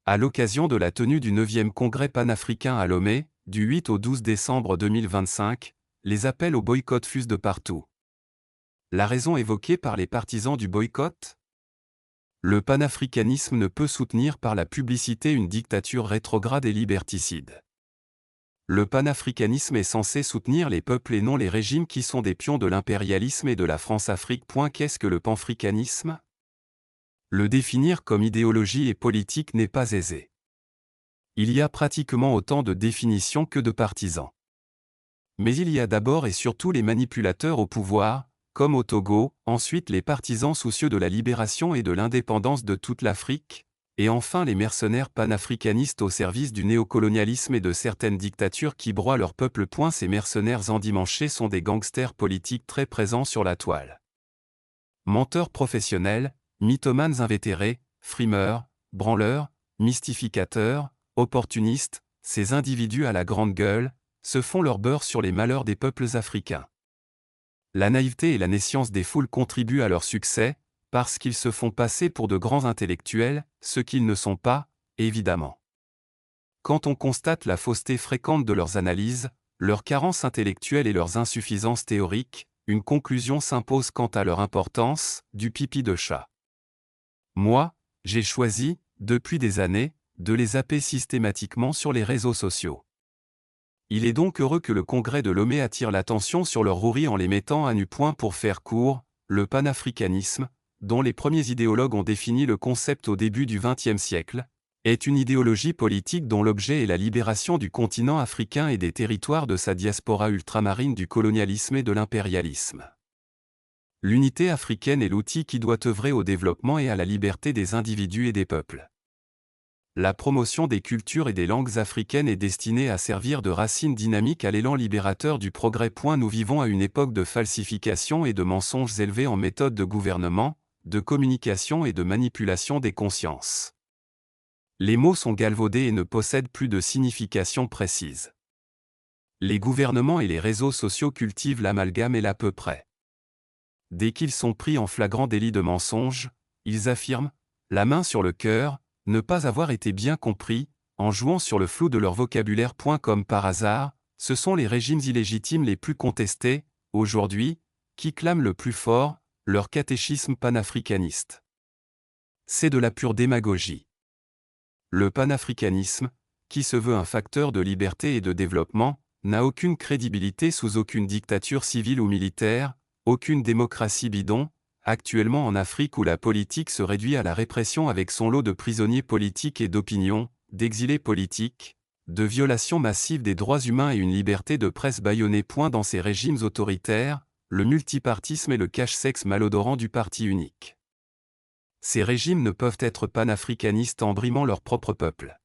À l'occasion de la tenue du 9e Congrès panafricain à Lomé, du 8 au 12 décembre 2025, les appels au boycott fusent de partout. La raison évoquée par les partisans du boycott ? Le panafricanisme ne peut soutenir par la publicité une dictature rétrograde et liberticide. Le panafricanisme est censé soutenir les peuples et non les régimes qui sont des pions de l'impérialisme et de la France-Afrique. Qu'est-ce que le panafricanisme ? Le définir comme idéologie et politique n'est pas aisé. Il y a pratiquement autant de définitions que de partisans. Mais il y a d'abord et surtout les manipulateurs au pouvoir, comme au Togo, ensuite les partisans soucieux de la libération et de l'indépendance de toute l'Afrique, et enfin les mercenaires panafricanistes au service du néocolonialisme et de certaines dictatures qui broient leur peuple. Ces mercenaires endimanchés sont des gangsters politiques très présents sur la toile. Menteurs professionnels, mythomanes invétérés, frimeurs, branleurs, mystificateurs, opportunistes, ces individus à la grande gueule, se font leur beurre sur les malheurs des peuples africains. La naïveté et la nescience des foules contribuent à leur succès, parce qu'ils se font passer pour de grands intellectuels, ce qu'ils ne sont pas, évidemment. Quand on constate la fausseté fréquente de leurs analyses, leurs carences intellectuelles et leurs insuffisances théoriques, une conclusion s'impose quant à leur importance, du pipi de chat. Moi, j'ai choisi, depuis des années, de les zapper systématiquement sur les réseaux sociaux. Il est donc heureux que le Congrès de Lomé attire l'attention sur leur rouerie en les mettant à nu. Pour faire court, le panafricanisme, dont les premiers idéologues ont défini le concept au début du XXe siècle, est une idéologie politique dont l'objet est la libération du continent africain et des territoires de sa diaspora ultramarine du colonialisme et de l'impérialisme. L'unité africaine est l'outil qui doit œuvrer au développement et à la liberté des individus et des peuples. La promotion des cultures et des langues africaines est destinée à servir de racine dynamique à l'élan libérateur du progrès. Nous vivons à une époque de falsification et de mensonges élevés en méthode de gouvernement, de communication et de manipulation des consciences. Les mots sont galvaudés et ne possèdent plus de signification précise. Les gouvernements et les réseaux sociaux cultivent l'amalgame et l'à peu près. Dès qu'ils sont pris en flagrant délit de mensonge, ils affirment, la main sur le cœur, ne pas avoir été bien compris, en jouant sur le flou de leur vocabulaire. Comme par hasard, ce sont les régimes illégitimes les plus contestés, aujourd'hui, qui clament le plus fort, leur catéchisme panafricaniste. C'est de la pure démagogie. Le panafricanisme, qui se veut un facteur de liberté et de développement, n'a aucune crédibilité sous aucune dictature civile ou militaire, aucune démocratie bidon, actuellement en Afrique où la politique se réduit à la répression avec son lot de prisonniers politiques et d'opinion, d'exilés politiques, de violations massives des droits humains et une liberté de presse bâillonnée. Dans ces régimes autoritaires, le multipartisme est le cache-sexe malodorant du parti unique. Ces régimes ne peuvent être panafricanistes en brimant leur propre peuple.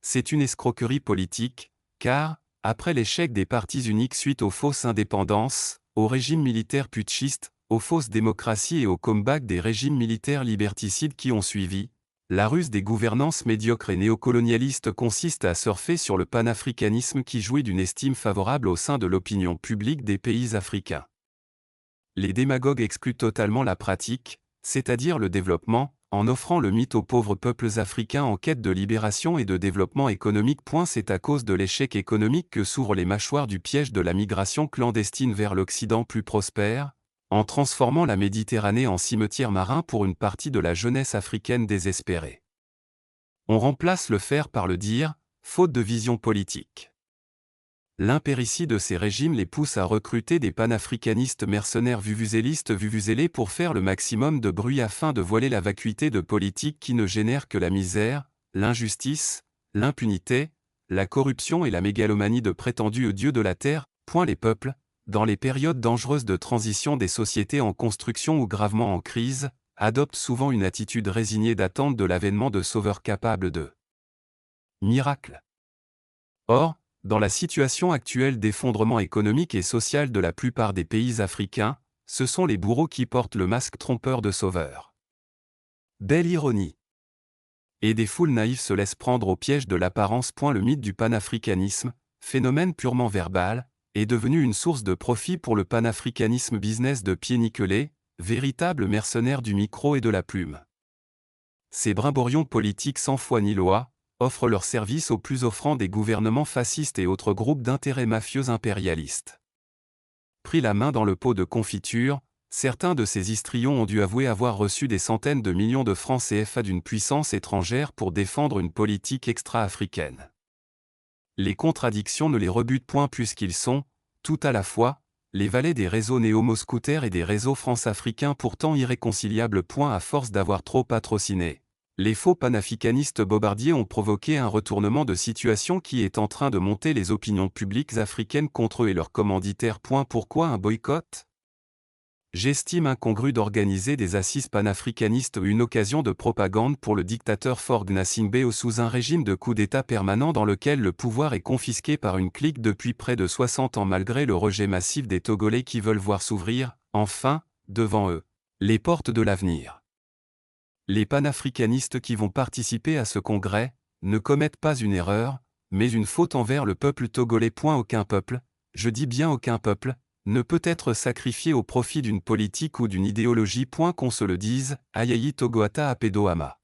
C'est une escroquerie politique, car, après l'échec des partis uniques suite aux fausses indépendances, au régime militaire putschiste, aux fausses démocraties et au comeback des régimes militaires liberticides qui ont suivi, la ruse des gouvernances médiocres et néocolonialistes consiste à surfer sur le panafricanisme qui jouit d'une estime favorable au sein de l'opinion publique des pays africains. Les démagogues excluent totalement la pratique, c'est-à-dire le développement, en offrant le mythe aux pauvres peuples africains en quête de libération et de développement économique. C'est à cause de l'échec économique que s'ouvrent les mâchoires du piège de la migration clandestine vers l'Occident plus prospère, en transformant la Méditerranée en cimetière marin pour une partie de la jeunesse africaine désespérée. On remplace le faire par le dire, faute de vision politique. L'impéritie de ces régimes les pousse à recruter des panafricanistes mercenaires vuvuzélés pour faire le maximum de bruit afin de voiler la vacuité de politiques qui ne génèrent que la misère, l'injustice, l'impunité, la corruption et la mégalomanie de prétendus dieux de la terre. Les peuples, dans les périodes dangereuses de transition des sociétés en construction ou gravement en crise, adoptent souvent une attitude résignée d'attente de l'avènement de sauveurs capables de miracles. Or, dans la situation actuelle d'effondrement économique et social de la plupart des pays africains, ce sont les bourreaux qui portent le masque trompeur de sauveur. Belle ironie. Et des foules naïves se laissent prendre au piège de l'apparence. Le mythe du panafricanisme, phénomène purement verbal, est devenu une source de profit pour le panafricanisme business de pieds nickelés, véritable mercenaire du micro et de la plume. Ces brimborions politiques sans foi ni loi offrent leurs services aux plus offrants des gouvernements fascistes et autres groupes d'intérêts mafieux impérialistes. Pris la main dans le pot de confiture, certains de ces histrions ont dû avouer avoir reçu des centaines de millions de francs CFA d'une puissance étrangère pour défendre une politique extra-africaine. Les contradictions ne les rebutent point puisqu'ils sont, tout à la fois, les valets des réseaux néo-mousquetaires et des réseaux france-africains pourtant irréconciliables point à force d'avoir trop patrociné. Les faux panafricanistes bobardiers ont provoqué un retournement de situation qui est en train de monter les opinions publiques africaines contre eux et leurs commanditaires. Pourquoi un boycott ? J'estime incongru d'organiser des assises panafricanistes une occasion de propagande pour le dictateur Faure Gnassingbé sous un régime de coup d'État permanent dans lequel le pouvoir est confisqué par une clique depuis près de 60 ans malgré le rejet massif des Togolais qui veulent voir s'ouvrir, enfin, devant eux, les portes de l'avenir. Les panafricanistes qui vont participer à ce congrès ne commettent pas une erreur, mais une faute envers le peuple togolais. Aucun peuple, je dis bien aucun peuple, ne peut être sacrifié au profit d'une politique ou d'une idéologie. Qu'on se le dise, Ayayi Togoata Apedoama.